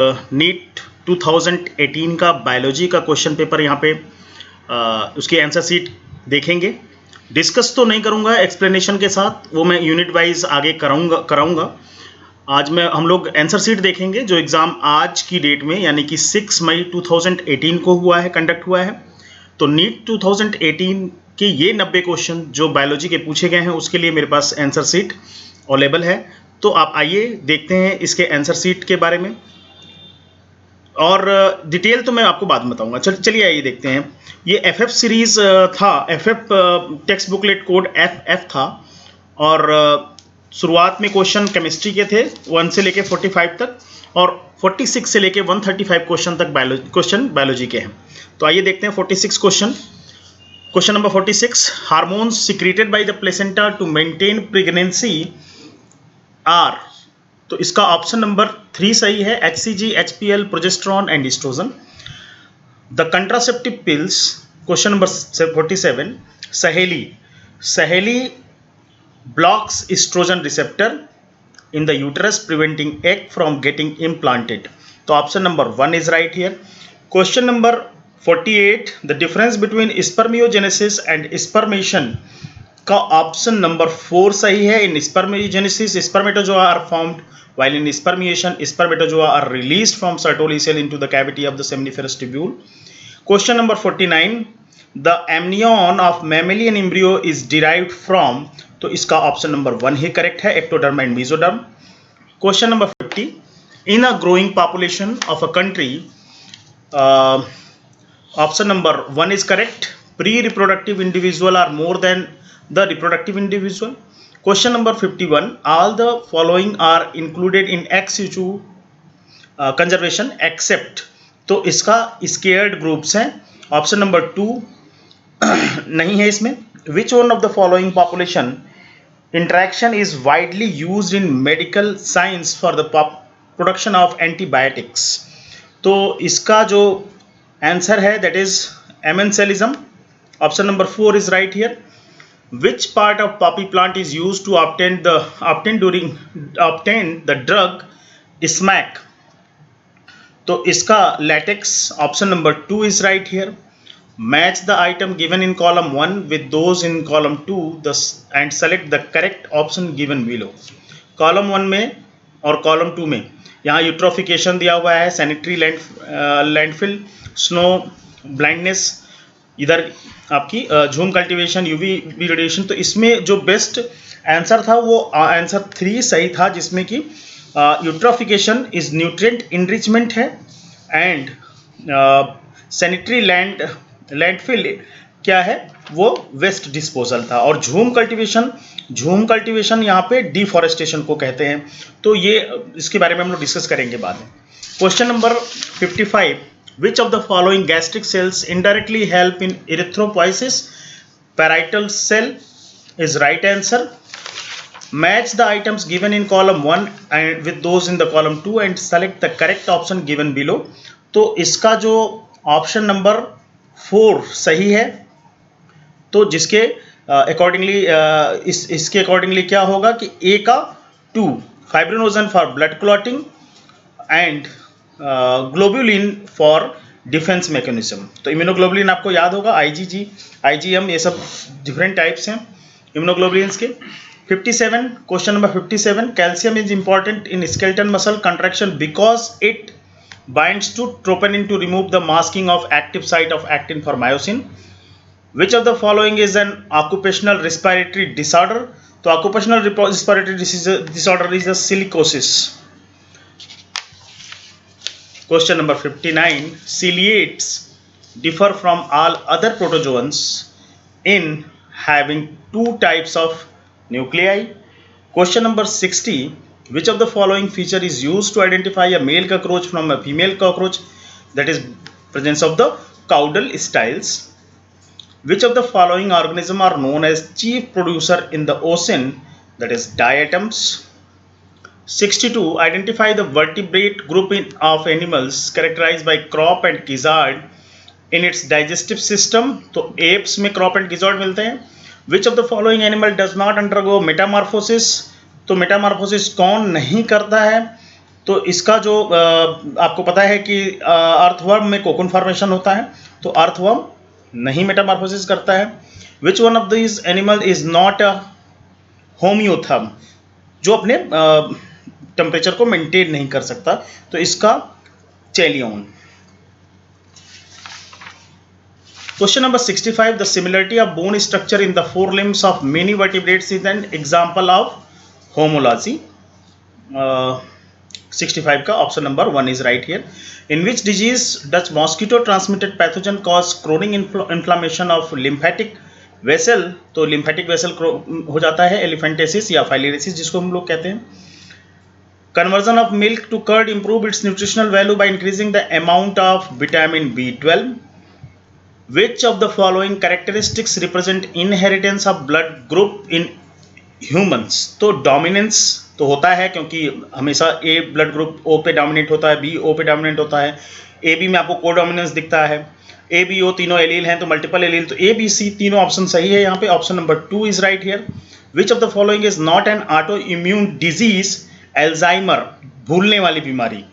NEET 2018 का biology का question paper यहाँ पे उसकी आंसर सीट देखेंगे। डिस्कस तो नहीं करूँगा एक्सप्लेनेशन के साथ, वो मैं यूनिट वाइज आगे कराऊंगा। आज हम लोग आंसर सीट देखेंगे जो एग्ज़ाम आज की डेट में यानी कि 6 मई 2018 को कंडक्ट हुआ है। तो नीट 2018 के ये 90 क्वेश्चन जो बायोलॉजी के पूछे गए हैं उसके लिए मेरे पास आंसर सीट अवेलेबल है। तो आप आइए देखते हैं इसके आंसर सीट के बारे में, और डिटेल तो मैं आपको बाद में बताऊंगा। चलिए आइए देखते हैं। ये एफएफ सीरीज था, FF text booklet code F था, और शुरुआत में क्वेश्चन केमिस्ट्री के थे 1 से लेके 45 तक, और 46 से लेके 135 क्वेश्चन तक क्वेश्चन बायोलॉजी के हैं। तो आइए देखते हैं 46 question. Question number 46, hormones secreted by the placenta to maintain pregnancy are. तो इसका ऑप्शन नंबर 3 सही है, HCG, HPL, progesterone and oestrogen. The contraceptive pills. Question number 47, Saheli blocks estrogen receptor in the uterus preventing egg from getting implanted. तो option number 1 is right here. Question number 48, the difference between spermiogenesis and spermation का option number 4 सही है। इन spermiogenesis spermatozoa are formed, while in spermiation spermatozoa are released from Sertoli cell into the cavity of the seminiferous tubule. Question number 49, the amnion of mammalian embryo is derived from। तो इसका option number 1 ही correct है, ectoderm and mesoderm. Question number 50, in a growing population of a country, option number 1 is correct, pre reproductive individual are more than the reproductive individual. Question number 51, all the following are included in ex situ conservation except. तो इसका sacred groves हैं, option number 2 नहीं है इसमें। Which one of the following population interaction is widely used in medical science for the production of antibiotics। तो इसका जो answer है that is amencellism, option number 4 is right here। which part of poppy plant is used to obtain the drug smack। तो इसका latex, option number 2 is right here। match the item given in column 1 with those in column 2 and select the correct option given below। Column 1 में और column 2 में यहाँ eutrophication दिया हुआ है, sanitary landfill, snow blindness, इधर आपकी झूम कल्टीवेशन, यूवी रेडिएशन। तो इसमें जो बेस्ट आंसर था वो आंसर 3 सही था, जिसमें कि यूट्रोफिकेशन इज न्यूट्रिएंट इनरिचमेंट है, एंड सैनिटरी लैंडफिल क्या है वो वेस्ट डिस्पोजल था, और झूम कल्टीवेशन यहाँ पे डिफॉरेस्टेशन को कहते हैं। तो ये इसके बारे में हम लोग डिस्कस करेंगे बाद में। Question number 55, which of the following gastric cells indirectly help in erythropoiesis. Parietal cell is right answer. Match the items given in column 1 and with those in the column 2 and select the correct option given below. तो इसका जो option number 4 सही है, तो जिसके accordingly इसके accordingly क्या होगा कि ए का 2 fibrinogen for blood clotting and globulin for defence mechanism. तो इम्यूनोग्लोबुलिन आपको याद होगा, IgG, IgM, ये सब डिफरेंट टाइप्स हैं इम्यूनोग्लोबुलिन्स के। 57, question number 57, calcium is important in skeleton muscle contraction because it binds to troponin to remove the masking of active site of actin for myosin। which of the following is an occupational respiratory disorder। तो occupational respiratory disorder is a silicosis। question number 59, ciliates differ from all other protozoans in having 2 types of nuclei। question number 60, which of the following feature is used to identify a male cockroach from a female cockroach, that is presence of the caudal styles। which of the following organism are known as chief producer in the ocean, that is diatoms। 62, identify the vertebrate group of animals characterized by crop and gizzard in its digestive system। तो apes में crop and gizzard मिलते हैं। which of the following animal does not undergo metamorphosis। तो Metamorphosis कौन नहीं करता है, तो इसका जो आपको पता है कि अर्थवर्म में कोकून फॉर्मेशन होता है, तो अर्थवर्म नहीं मेटामॉर्फोसिस करता है। Which one of this animal is not a होम्योथर्म, जो अपने टेम्परेचर को मेंटेन नहीं कर सकता, तो इसका चेलियन। Question number 65. The similarity of bone structure in the forelimbs of many vertebrates is an example of homology. 65 का option number 1 is right here. In which disease does mosquito transmitted pathogen cause chronic inflammation of lymphatic vessel? तो lymphatic vessel हो जाता है elephantiasis या filariasis जिसको हम लोग कहते हैं। Conversion of milk to curd improve its nutritional value by increasing the amount of vitamin B12. Which of the following characteristics represent inheritance of blood group in humans? तो डोमिनेंस तो होता है, क्योंकि हमेशा ए ब्लड ग्रुप ओ पे dominate होता है, B O पे डोमिनेट होता है, ए बी में आपको को डोमिनेंस दिखता है, ए बी ओ तीनों एलील हैं तो मल्टीपल एलील, तो ए बी सी तीनों ऑप्शन सही है यहाँ पे। Option number 2 is right here. Which of the following is not an auto immune disease? Alzheimer, भूलने वाली बीमारी,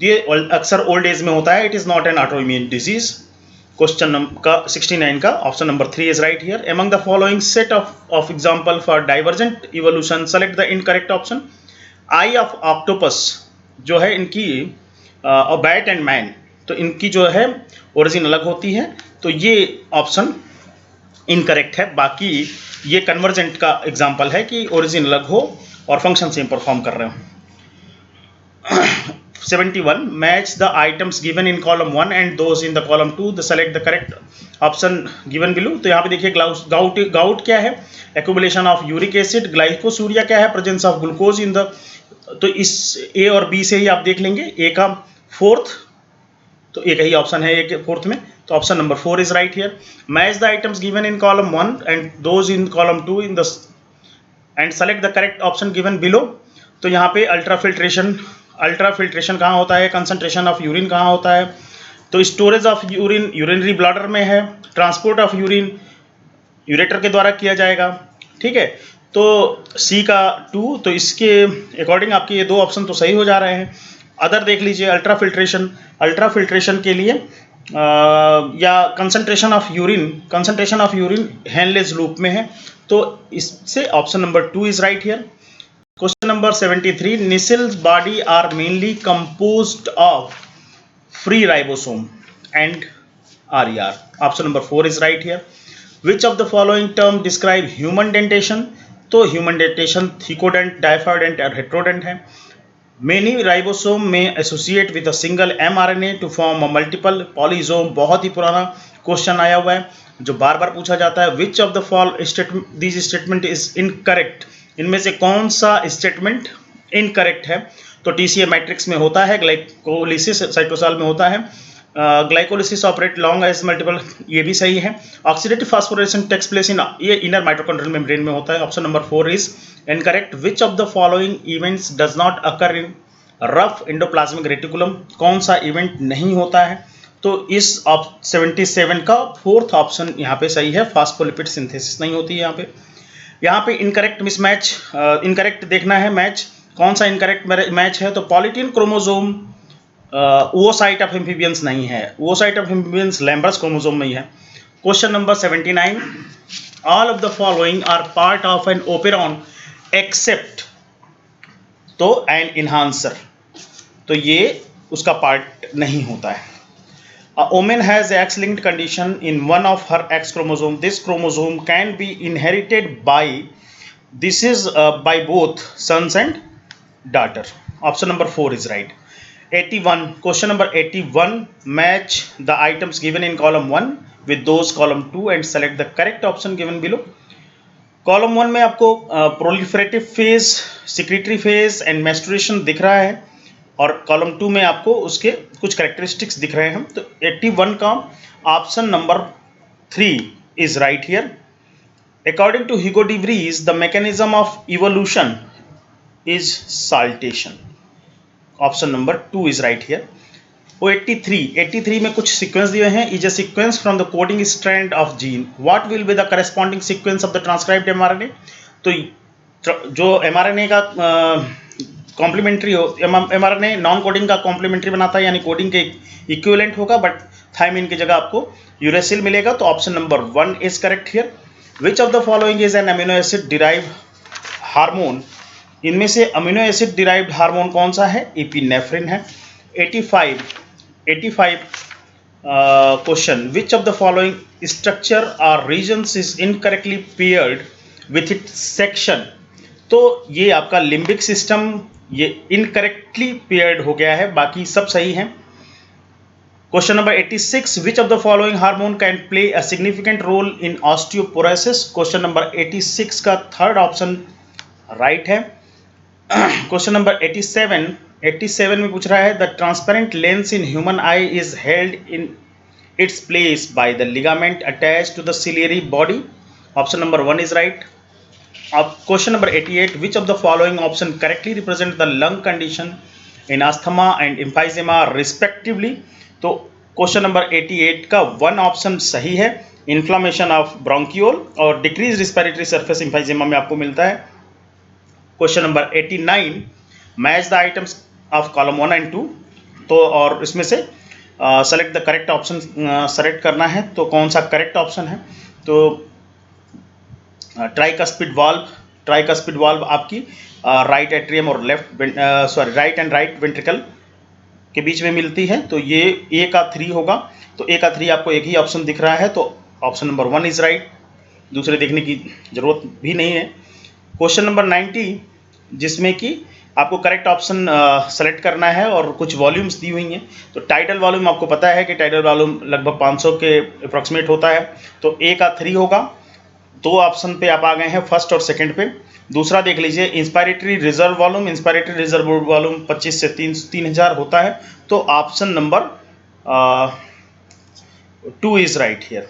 ये अक्सर ओल्ड एज में होता है, it is not an auto immune disease. Question का 69 का option number 3 is right here. Among the following set of example for divergent evolution select the incorrect option. I of octopus जो है इनकी और bat and man, तो इनकी जो है ओरिजिन अलग होती है, तो ये ऑप्शन इनकरेक्ट है। बाकी ये कन्वर्जेंट का एग्जांपल है कि ओरिजिन अलग हो और फंक्शन सेम परफॉर्म कर रहे हो। 71. Match the items given in column 1 and those in the column 2. Select the correct option given below. तो यहाँ पे देखिए गाउट क्या है? Accumulation of uric acid. Glycosuria क्या है? Presence of glucose in the, तो इस A और B से ही आप देख लेंगे। A का फोर्थ, तो एक ही ऑप्शन है A के फोर्थ में, तो option number 4 is right here. Match the items given in column 1 and those in column 2 in the end select the correct option given below. तो यहाँ पे अल्ट्राफिल्ट्रेशन कहाँ होता है? कंसंट्रेशन ऑफ यूरिन कहाँ होता है? तो storage of urine urinary bladder में है, ट्रांसपोर्ट ऑफ यूरिन यूरेटर के द्वारा किया जाएगा, ठीक है। तो सी का 2, तो इसके अकॉर्डिंग आपके ये दो ऑप्शन तो सही हो जा रहे हैं। अदर देख लीजिए, अल्ट्राफिल्ट्रेशन के लिए या concentration of urine Henle's loop में है, तो इससे option number 2 is right here. Question number 73. Nissel's body are mainly composed of free ribosome and RER. Option number 4 is right here. Which of the following term describe human dentation? तो human dentation thecodent, diaphoident और heterodent है। Many ribosome may associate with a single mRNA to form a multiple polysome. बहुत ही पुराना question आया हुआ है जो बार बार पूछा जाता है। Which of the these statement is incorrect? इनमें से कौन सा स्टेटमेंट इनकरेक्ट है? तो टीसीए मैट्रिक्स में होता है, ग्लाइकोलिसिस साइटोसॉल में होता है, glycolysis operate long as multiple, ये भी सही है। Oxidative phosphorylation takes place in, ये इनर माइटोकॉन्ड्रियल मेम्ब्रेन में होता है, option number 4 is incorrect. Which of the following events does not occur in rough endoplasmic reticulum? कौन सा इवेंट नहीं होता है? तो इस 77 का फोर्थ ऑप्शन यहाँ पे सही है, फास्फोलिपिड सिंथेसिस नहीं होती है यहाँ पे। यहाँ पे इनकरेक्ट मिसमैच, इनकरेक्ट देखना है मैच, कौन सा इनकरेक्ट मैच है? तो पॉलीटीन क्रोमोसोम वो साइट ऑफ एम्फीबियंस नहीं है, वो site of amphibians lampbrush chromosome में ही है। Question number 79. All of the following are part of an operon except, तो एन इन्हांसर, तो ये उसका पार्ट नहीं होता है। A woman has X-linked condition in one of her X chromosome. This chromosome can be inherited by, this is by both sons and daughter. Option number 4 is right. 81. Question number 81. Match the items given in column 1 with those column 2 and select the correct option given below. Column 1 में आपको proliferative phase, secretory phase and menstruation दिख रहा है, और column 2 में आपको उसके कुछ कैरेक्टरिस्टिक्स दिख रहे हैं। तो 81 का option number 3 is right here. According to Hugo de Vries the mechanism of evolution is saltation. Option number 2 is right here. वो 83 में कुछ सीक्वेंस दिए हैं। Is a sequence from the coding strand of gene, what will be the corresponding sequence of the transcribed mRNA? तो जो mRNA का complementary हो, mRNA non coding का कॉम्प्लीमेंट्री बनाता है, यानी कोडिंग के इक्विवेलेंट होगा, बट थायमिन की जगह आपको यूरेसिल मिलेगा। तो option number 1 is correct here. Which of the following is an amino acid derived hormone? इनमें से अमीनो एसिड डिराइव्ड हार्मोन कौन सा है? एपिनेफ्रिन है। 85 question, which of the following structure or regions is incorrectly paired with it section? तो ये आपका limbic system ये इनकरेक्टली पेयर्ड हो गया है, बाकी सब सही है। Question number 86, which of the following hormone can play a significant role in osteoporosis? Question number 86 का थर्ड ऑप्शन राइट है। क्वेश्चन नंबर 87 में पूछ रहा है, the transparent lens in human eye is held in its place by the ligament attach to the ciliary body. Option number 1 is right. अब question number 88, which of the following option correctly represent the lung condition in asthma and emphysema respectively? तो question number 88 का 1 option सही है, inflammation of bronchiole और decrease respiratory surface emphysema में आपको मिलता है। Question number 89, match the items of column 1 and 2। तो और इसमें से select the correct option select करना है, तो कौन सा करेक्ट ऑप्शन है? तो ट्राइकस्पिड वाल्व आपकी राइट एट्रियम और राइट एंड राइट वेंट्रिकल के बीच में मिलती है, तो ये ए का 3 होगा। तो ए का 3 आपको एक ही ऑप्शन दिख रहा है, तो ऑप्शन नंबर 1 इज राइट, दूसरे देखने की जरूरत भी नहीं है। क्वेश्चन नंबर 90, जिसमें कि आपको करेक्ट ऑप्शन सेलेक्ट करना है और कुछ वॉल्यूम्स दी हुई हैं। तो टाइटल वॉल्यूम आपको पता है कि टाइटल वॉल्यूम लगभग 500 के अप्रॉक्सीमेट होता है, तो ए का 3 होगा। 2 ऑप्शन पे आप आ गए हैं, फर्स्ट और सेकंड पे। दूसरा देख लीजिए, इंस्पायरेटरी रिजर्व वॉल्यूम 25 से 3000 होता है, तो option number 2 is right here.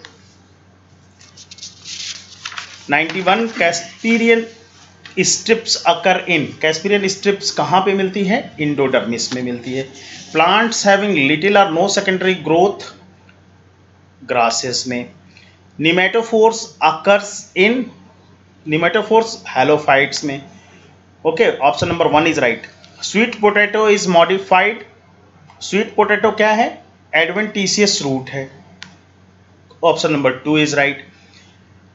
91, casparian strips occur in. Casparian strips कहाँ पे मिलती है? इंडोडर्मिस में मिलती है। Plants having little or no secondary growth, grasses में। Pneumatophores occurs in, pneumatophores halophytes में। Okay, option number 1 is right. Sweet potato is modified, sweet potato क्या है? एडवेंटिशियस रूट है, option number 2 is right.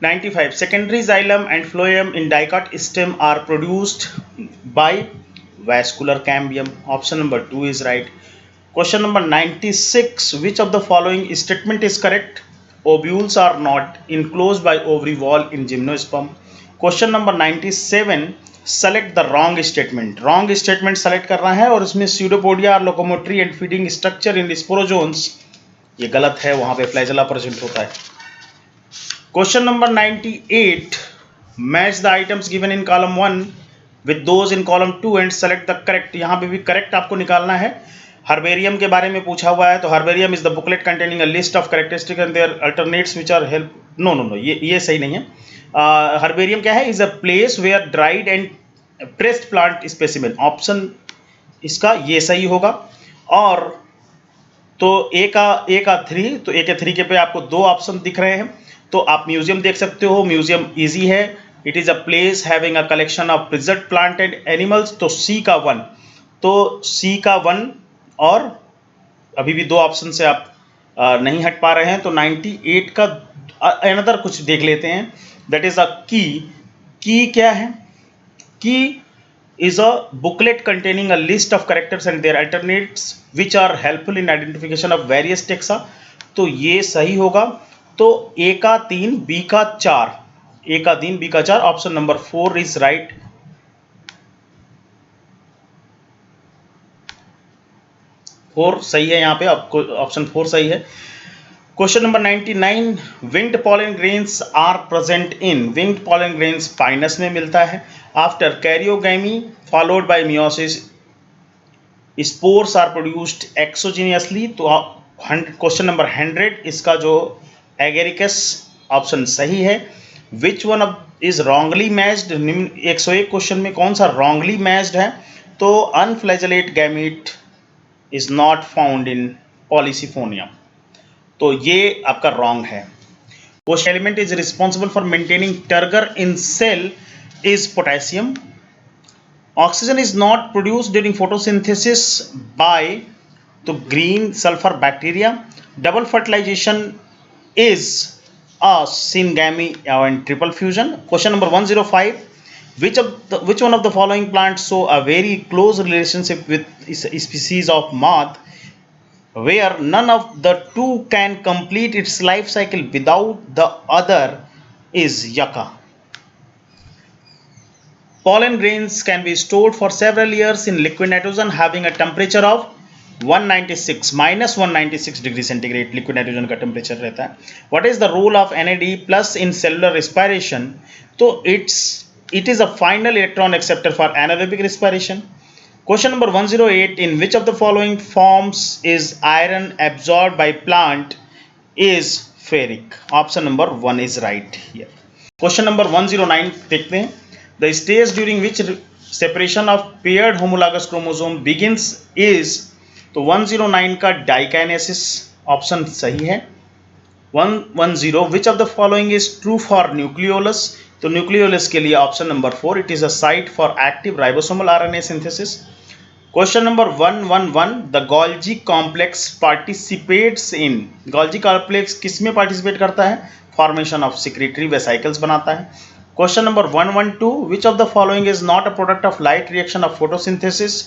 95, secondary xylem and phloem in dicot stem are produced by vascular cambium, option number 2 is right. Question number 96, which of the following statement is correct? Ovules are not enclosed by ovary wall in gymnosperm. Question number 97, select the wrong statement. Wrong statement select करना है और इसमें pseudopodia और locomotory and feeding structure in sporozoans, ये गलत है, वहाँ पे flagella present होता है। Question number 98, match the items given in column 1 with those in column 2 and select the correct। यहाँ पे भी करेक्ट आपको निकालना है। हर्बेरियम के बारे में पूछा हुआ है, तो herbarium is the booklet containing a list of characteristic and their alternates which are help. No, ये सही नहीं है। हर्बेरियम क्या है? Is a place where dried and pressed plant specimen, option इसका ये सही होगा। और तो ए का 3, तो ए के 3 के पे आपको 2 ऑप्शन दिख रहे हैं, तो आप म्यूजियम देख सकते हो, म्यूजियम इजी है। It is a place having a collection of preserve plant and animals, तो सी का 1, तो सी का 1, और अभी भी 2 ऑप्शन से आप नहीं हट पा रहे हैं। तो 98 का अनदर कुछ देख लेते हैं, दैट इज अ की क्या है? की is a booklet containing a list of characters and their alternates which are helpful in identification of various taxa, तो ये सही होगा। तो ए का 3, बी का 4, ए का 3, बी का 4, option number 4 is right. Four सही है, यहाँ पे आपको ऑप्शन 4 सही है। Question number 99, winged pollen grains are present in, winged pollen grains Pinus में मिलता है। After karyogamy followed by meiosis spores are produced exogenously, तो क्वेश्चन नंबर 100 इसका जो एगेरिकस ऑप्शन सही है। Which one is wrongly matched, 101 question में कौन सा रॉन्गली मैच्ड है? तो unflagellated gamete is not found in polysiphonia, तो ये आपका रॉन्ग है। Which element is responsible for maintaining turgor in cell is potassium, oxygen is not produce during photosynthesis by तो green sulphur bacteria. Double fertilization is a syngamy and triple fusion. Question number 105. Which one of the following plants show a very close relationship with a species of moth where none of the two can complete its life cycle without the other is yucca. Pollen grains can be stored for several years in liquid nitrogen having a temperature of 196 minus 196 degree centigrade liquid nitrogen का temperature रहता है. What is the role of NAD plus in cellular respiration? तो it is a final electron acceptor for anaerobic respiration. Question number 108. In which of the following forms is iron absorb by plant is ferric? Option number 1 is right here. Question number 109 देखते हैं. The stage during which separation of paired homologous chromosome begins is तो 109 का diakinesis option सही है. 110 विच of the following is true for nucleolus? तो nucleolus के लिए option number 4 it is a site for active ribosomal RNA synthesis. Question number 111. The Golgi complex participates in Golgi complex किस में participate करता है? Formation of secretary vesicles बनाता है. Question number 112. Which of the following is not a product of light reaction of photosynthesis?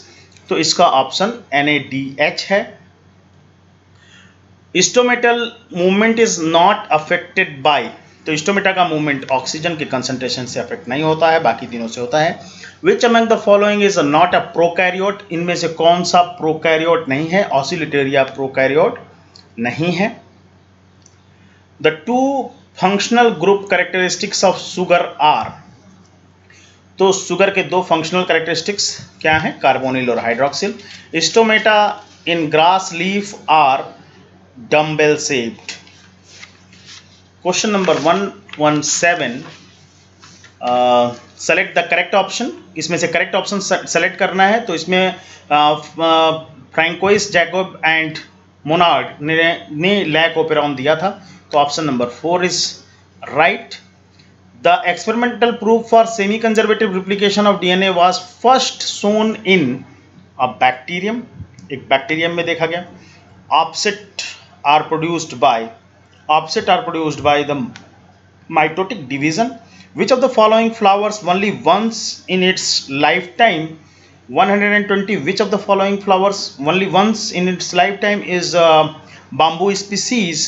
तो इसका option NADH है. Stomatal movement is not affected by तो स्टोमेटा का मूवमेंट ऑक्सीजन के कंसंट्रेशन से affect नहीं होता है, बाकी तीनों से होता है. Which among the following is not a prokaryote? इनमें से कौन सा प्रोकैरियोट नहीं है? ऑसिलेटरिया प्रोकैरियोट नहीं है. The two functional group characteristics of sugar are तो शुगर के दो फंक्शनल कैरेक्टरिस्टिक्स क्या हैं? कार्बोनिल और hydroxyl. Stomata in grass leaf are dumbbell shaped. Question number 117. Select the correct option. इसमें से करेक्ट ऑप्शन सेलेक्ट करना है. तो इसमें फ्रैंकोइस जैकोब एंड मोनार्ड ने लैक ओपेरॉन दिया था, तो option number 4 is right. The experimental proof for semi-conservative replication of DNA was first shown in a bacterium. एक बैक्टीरियम में देखा गया. Offset are produced by the mitotic division. Which of the following flowers only once in its lifetime? 120. Which of the following flowers only once in its lifetime is bamboo species?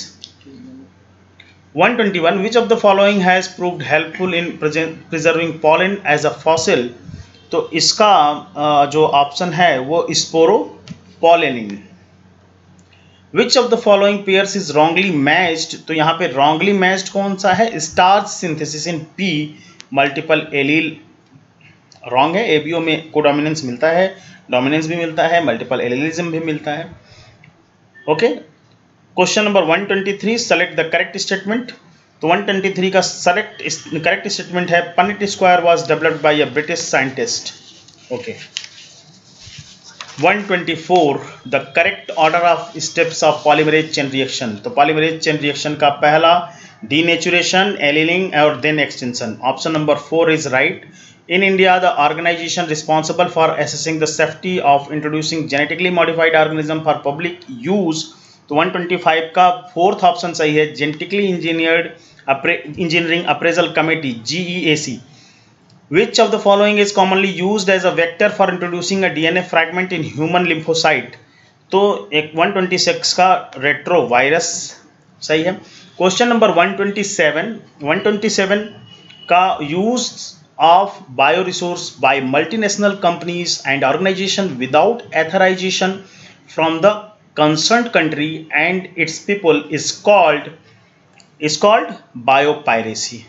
121. Which of the following has proved helpful in preserving pollen as a fossil? तो इसका जो option है वो sporopollenin. Which of the following pairs is wrongly matched? तो यहाँ पे wrongly matched कौन सा है? Starch synthesis in P multiple allele wrong है. ABO में कोडोमिनेंस मिलता है, डोमिनेंस भी मिलता है, मल्टीपल एलीलिज्म भी मिलता है. Okay. Question number 123. Select the correct statement. तो 123 का करेक्ट स्टेटमेंट है Punnett square was developed by a British scientist. Okay. 124. The correct order of steps of polymerase chain reaction. तो पॉलीमरेज चेन रिएक्शन का पहला denaturation, annealing और then extension. Option number 4 is right. In India, the organization responsible for assessing the safety of introducing genetically modified organism for public use. तो 125 का fourth option सही है. Genetically engineering appraisal committee GEAC. Which of the following is commonly used as a vector for introducing a DNA fragment in human lymphocyte? तो एक 126 का retro virus सही है. Question number 127 का use of bioresource by multinational companies and organisation without authorisation from the concerned country and its people is called biopiracy.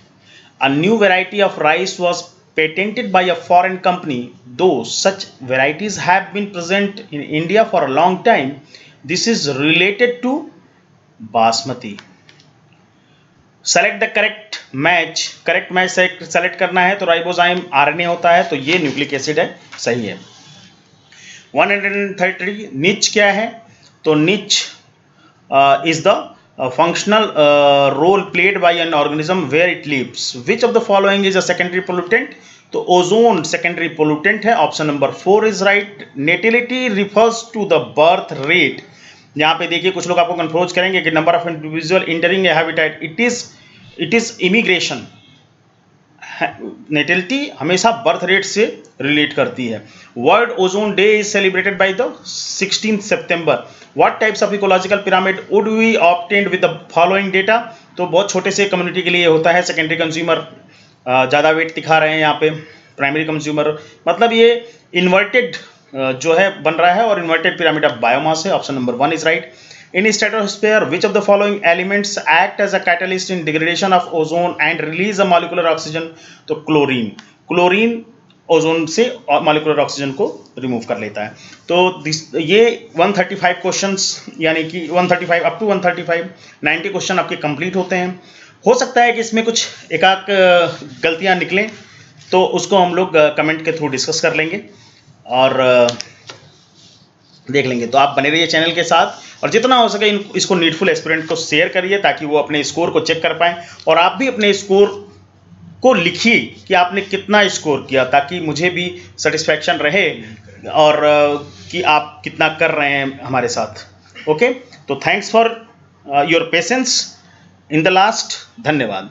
A new variety of rice was patented by a foreign company, though such varieties have been present in India for a long time. This is related to basmati. Select the correct match. Correct match select करना है. तो ribozyme RNA होता है, तो ये nucleic acid है, सही है. 130. निच क्या है? तो निच is the functional role played by an organism where it lives. Which of the following is a secondary pollutant? तो ओजोन सेकेंडरी पोल्यूटेंट है, option number 4 is right. Natality refers to the birth rate. यहाँ पे देखिए कुछ लोग आपको confuse करेंगे कि number of individual entering a habitat, it is immigration. Natality हमेशा बर्थ रेट से रिलेट करती है. World ozone day is celebrated by the 16 September. What types of ecological pyramid would we obtained with the following data. तो बहुत छोटे से community के लिए होता है. सेकेंडरी कंज्यूमर ज़्यादा वेट दिखा रहे हैं यहाँ पे. प्राइमरी कंज्यूमर मतलब ये इन्वर्टेड जो है बन रहा है, और इन्वर्टेड पिरामिड ऑफ बायोमास है. Option number 1 is right. In stratosphere, which of the following elements act as a catalyst in degradation of ozone and release a molecular oxygen? तो क्लोरीन ओजोन से molecular oxygen को remove कर लेता है. तो ये 135 questions, यानी कि 135 अप टू 135 90 क्वेश्चन आपके कंप्लीट होते हैं. हो सकता है कि इसमें कुछ एकाक गलतियां निकलें, तो उसको हम लोग कमेंट के थ्रू डिस्कस कर लेंगे और देख लेंगे. तो आप बने रहिए चैनल के साथ, और जितना हो सके इसको नीडफुल एस्पिरेंट को शेयर करिए ताकि वो अपने स्कोर को चेक कर पाएँ. और आप भी अपने स्कोर को लिखिए कि आपने कितना स्कोर किया, ताकि मुझे भी सेटिस्फैक्शन रहे और कि आप कितना कर रहे हैं हमारे साथ. ओके, तो thanks for your patience in the last. धन्यवाद.